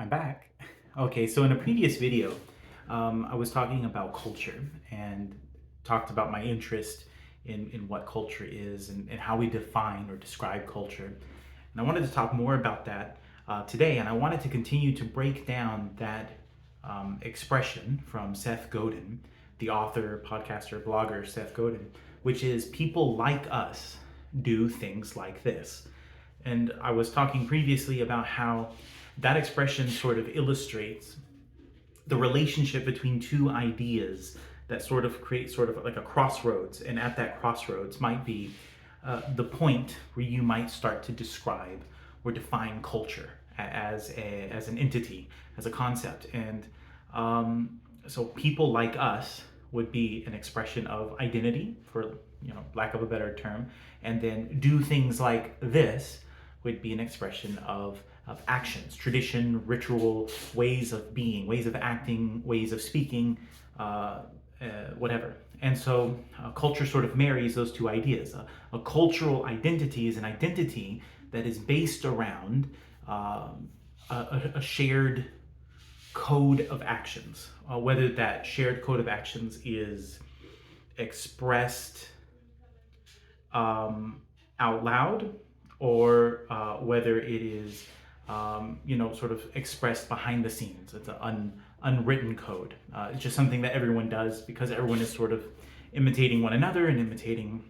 I'm back. Okay, so in a previous video, I was talking about culture and talked about my interest in what culture is and how we define or describe culture. And I wanted to talk more about that today, and I wanted to continue to break down that expression from Seth Godin, the author, podcaster, blogger Seth Godin, which is people like us do things like this. And I was talking previously about how that expression sort of illustrates the relationship between two ideas that sort of create sort of like a crossroads. And at that crossroads might be the point where you might start to describe or define culture as an entity, as a concept. And so people like us would be an expression of identity, for lack of a better term, and then do things like this would be an expression of actions, tradition, ritual, ways of being, ways of acting, ways of speaking, whatever. And so culture sort of marries those two ideas. A cultural identity is an identity that is based around a shared code of actions, whether that shared code of actions is expressed out loud, or whether it is sort of expressed behind the scenes. It's an unwritten code. It's just something that everyone does because everyone is sort of imitating one another and imitating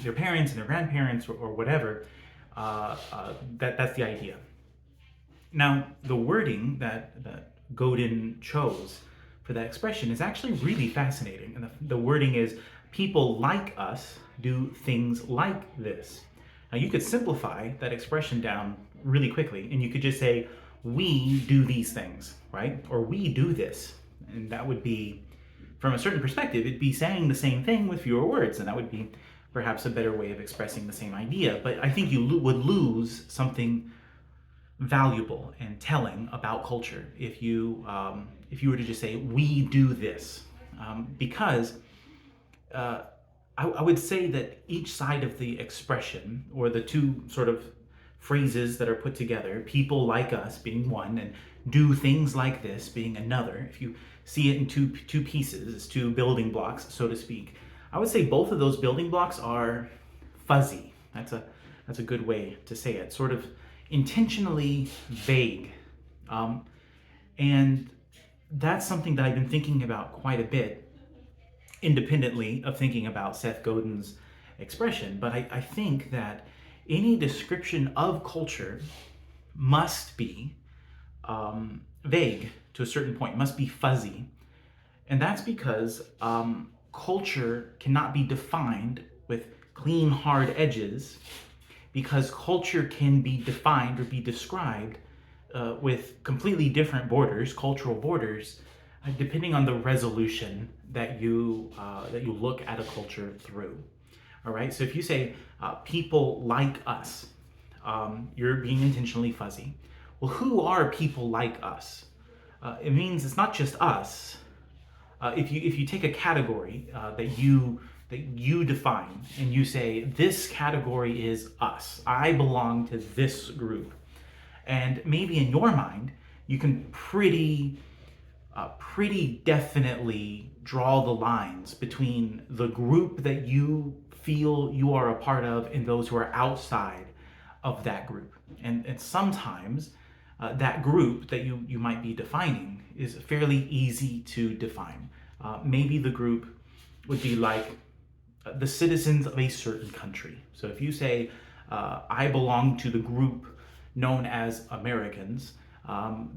their parents and their grandparents or whatever. That's the idea. Now, the wording that Godin chose for that expression is actually really fascinating. And the wording is, people like us do things like this. Now, you could simplify that expression down really quickly, and you could just say, we do these things, right? Or we do this. And that would be, from a certain perspective, it'd be saying the same thing with fewer words, and that would be perhaps a better way of expressing the same idea. But I think you would lose something valuable and telling about culture if you were to just say, we do this. Because I would say that each side of the expression, or the two sort of phrases that are put together, people like us being one, and do things like this being another, if you see it in two pieces, it's two building blocks, so to speak, I would say both of those building blocks are fuzzy. That's a good way to say it. Sort of intentionally vague. And that's something that I've been thinking about quite a bit, independently of thinking about Seth Godin's expression. But I think that any description of culture must be vague to a certain point, must be fuzzy. And that's because culture cannot be defined with clean, hard edges, because culture can be defined or be described with completely different borders, cultural borders, depending on the resolution that you look at a culture through. All right. So if you say people like us, you're being intentionally fuzzy. Well, who are people like us? It means it's not just us. If you take a category that you define and you say, this category is us, I belong to this group, and maybe in your mind you can pretty definitely draw the lines between the group that you feel you are a part of and those who are outside of that group. And sometimes that group that you might be defining is fairly easy to define. Maybe the group would be like the citizens of a certain country. So if you say, I belong to the group known as Americans,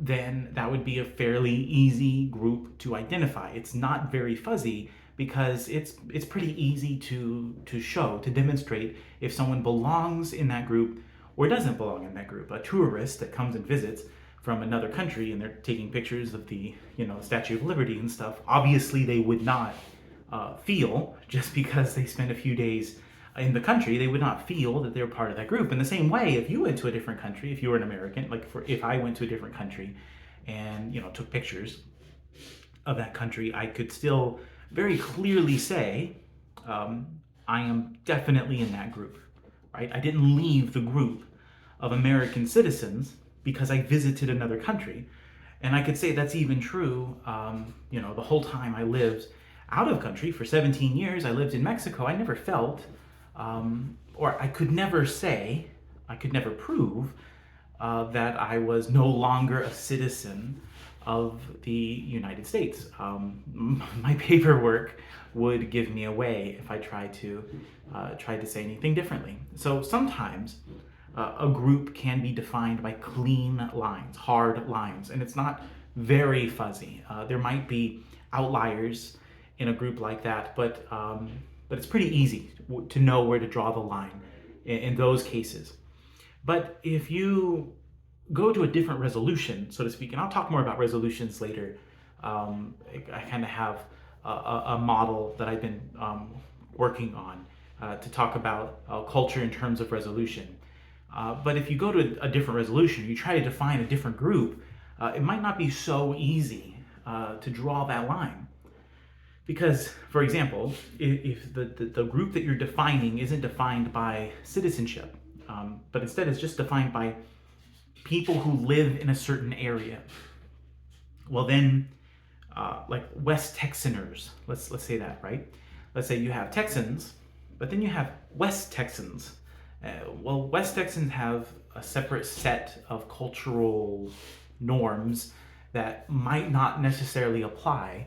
then that would be a fairly easy group to identify. It's not very fuzzy because it's pretty easy to demonstrate if someone belongs in that group or doesn't belong in that group. A tourist that comes and visits from another country and they're taking pictures of the Statue of Liberty and stuff, obviously they would not feel, just because they spend a few days in the country, they would not feel that they're part of that group. In the same way, if you went to a different country, if you were an American, if I went to a different country and took pictures of that country, I could still very clearly say, I am definitely in that group, right? I didn't leave the group of American citizens because I visited another country. And I could say that's even true, the whole time I lived out of country for 17 years. I lived in Mexico. I never felt, or I could never say, I could never prove that I was no longer a citizen of the United States. My paperwork would give me away if I tried to say anything differently. So sometimes a group can be defined by clean lines, hard lines, and it's not very fuzzy. There might be outliers in a group like that, but it's pretty easy to know where to draw the line in those cases. But if you go to a different resolution, so to speak, and I'll talk more about resolutions later. I kind of have a model that I've been working on to talk about culture in terms of resolution. But if you go to a different resolution, you try to define a different group, it might not be so easy to draw that line. Because, for example, if the group that you're defining isn't defined by citizenship, but instead is just defined by people who live in a certain area, well then, like West Texaners, let's say that, right? Let's say you have Texans, but then you have West Texans. Well, West Texans have a separate set of cultural norms that might not necessarily apply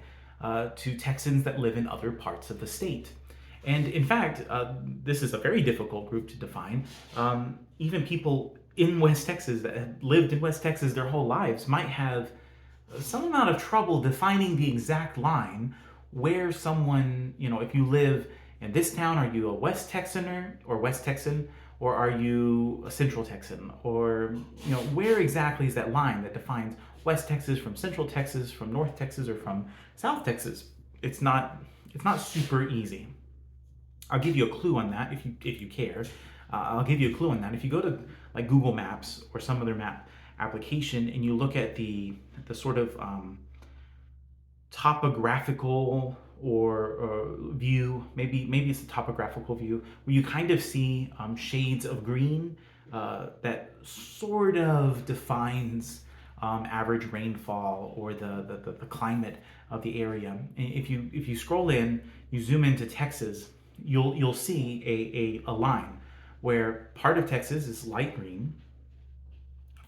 to Texans that live in other parts of the state. And in fact, this is a very difficult group to define. Even people in West Texas that have lived in West Texas their whole lives might have some amount of trouble defining the exact line where someone, if you live in this town, are you a West Texaner or West Texan, or are you a Central Texan? Or, where exactly is that line that defines West Texas from Central Texas, from North Texas, or from South Texas? It's not super easy. I'll give you a clue on that if you care. I'll give you a clue on that. If you go to like Google Maps or some other map application and you look at the sort of topographical or view, maybe it's a topographical view where you kind of see shades of green that sort of defines average rainfall or the climate of the area. And if you scroll in, you zoom into Texas, you'll see a line where part of Texas is light green.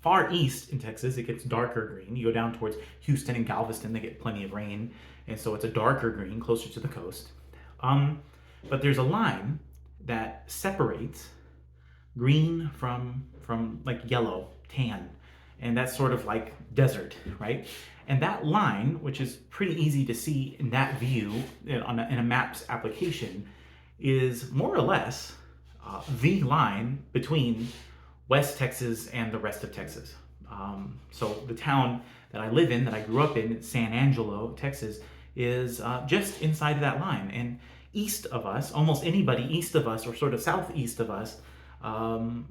Far east in Texas, it gets darker green. You go down towards Houston and Galveston, they get plenty of rain, and so it's a darker green closer to the coast. But there's a line that separates green from like yellow, tan, and that's sort of like desert, right? And that line, which is pretty easy to see in that view in a maps application, is more or less the line between West Texas and the rest of Texas. So the town that I live in, that I grew up in, San Angelo, Texas, is just inside of that line. And east of us, almost anybody east of us or sort of southeast of us,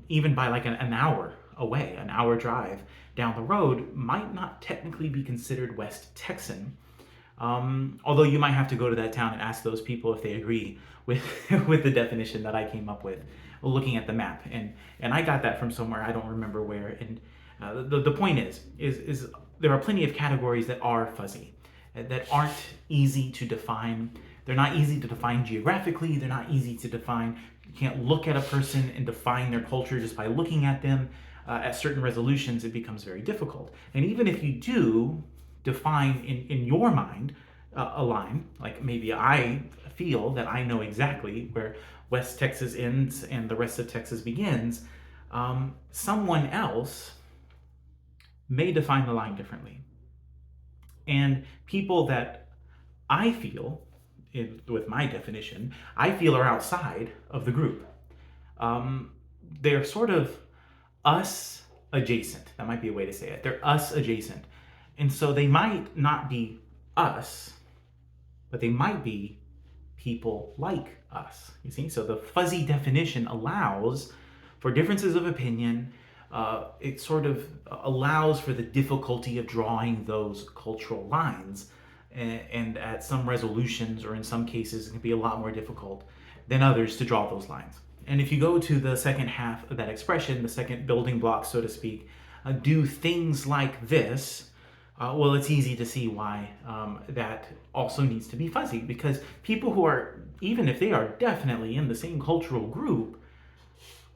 even by like an hour away, an hour drive down the road, might not technically be considered West Texan. Although you might have to go to that town and ask those people if they agree with with the definition that I came up with looking at the map. And I got that from somewhere, I don't remember where. And the point is there are plenty of categories that are fuzzy, that aren't easy to define. They're not easy to define geographically. They're not easy to define. You can't look at a person and define their culture just by looking at them. At certain resolutions, it becomes very difficult. And even if you do define in your mind a line, like maybe I feel that I know exactly where West Texas ends and the rest of Texas begins, someone else may define the line differently. And people that I feel, with my definition, I feel are outside of the group. They're sort of us adjacent. That might be a way to say it. They're us adjacent. And so they might not be us, but they might be people like us, you see? So the fuzzy definition allows for differences of opinion. It sort of allows for the difficulty of drawing those cultural lines. And at some resolutions, or in some cases, it can be a lot more difficult than others to draw those lines. And if you go to the second half of that expression, the second building block, so to speak, do things like this, well, it's easy to see why that also needs to be fuzzy, because people who are, even if they are definitely in the same cultural group,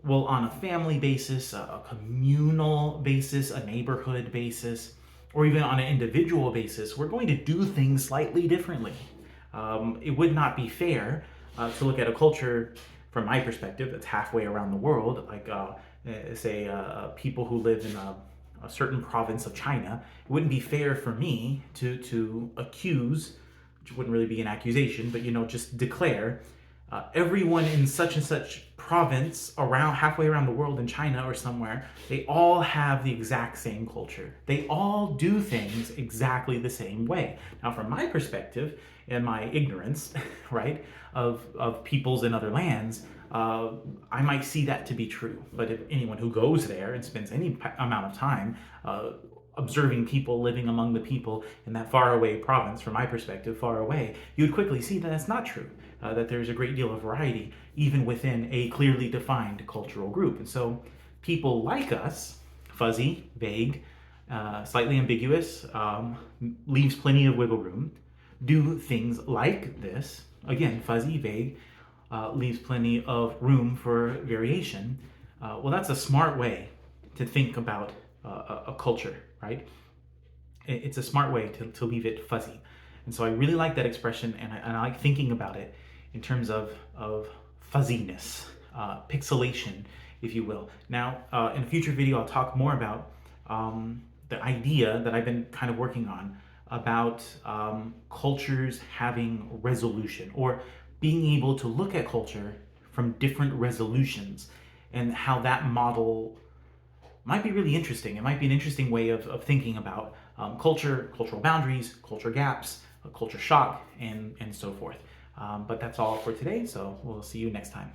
well, on a family basis, a communal basis, a neighborhood basis, or even on an individual basis, we're going to do things slightly differently. It would not be fair to look at a culture from my perspective that's halfway around the world, like say people who live in a certain province of China. It wouldn't be fair for me to accuse, which wouldn't really be an accusation, but just declare everyone in such and such province around halfway around the world in China or somewhere, they all have the exact same culture. They all do things exactly the same way. Now, from my perspective and my ignorance, right, of peoples in other lands, I might see that to be true. But if anyone who goes there and spends any amount of time observing people living among the people in that faraway province, from my perspective, far away, you would quickly see that that's not true, that there's a great deal of variety, even within a clearly defined cultural group. And so people like us, fuzzy, vague, slightly ambiguous, leaves plenty of wiggle room, do things like this, again, fuzzy, vague, leaves plenty of room for variation. Well, that's a smart way to think about a culture, right? It's a smart way to leave it fuzzy. And so I really like that expression, and I like thinking about it in terms of fuzziness, pixelation, if you will. Now, in a future video, I'll talk more about the idea that I've been kind of working on about cultures having resolution, or being able to look at culture from different resolutions, and how that model might be really interesting. It might be an interesting way of thinking about culture, cultural boundaries, culture gaps, culture shock, and so forth. But that's all for today, so we'll see you next time.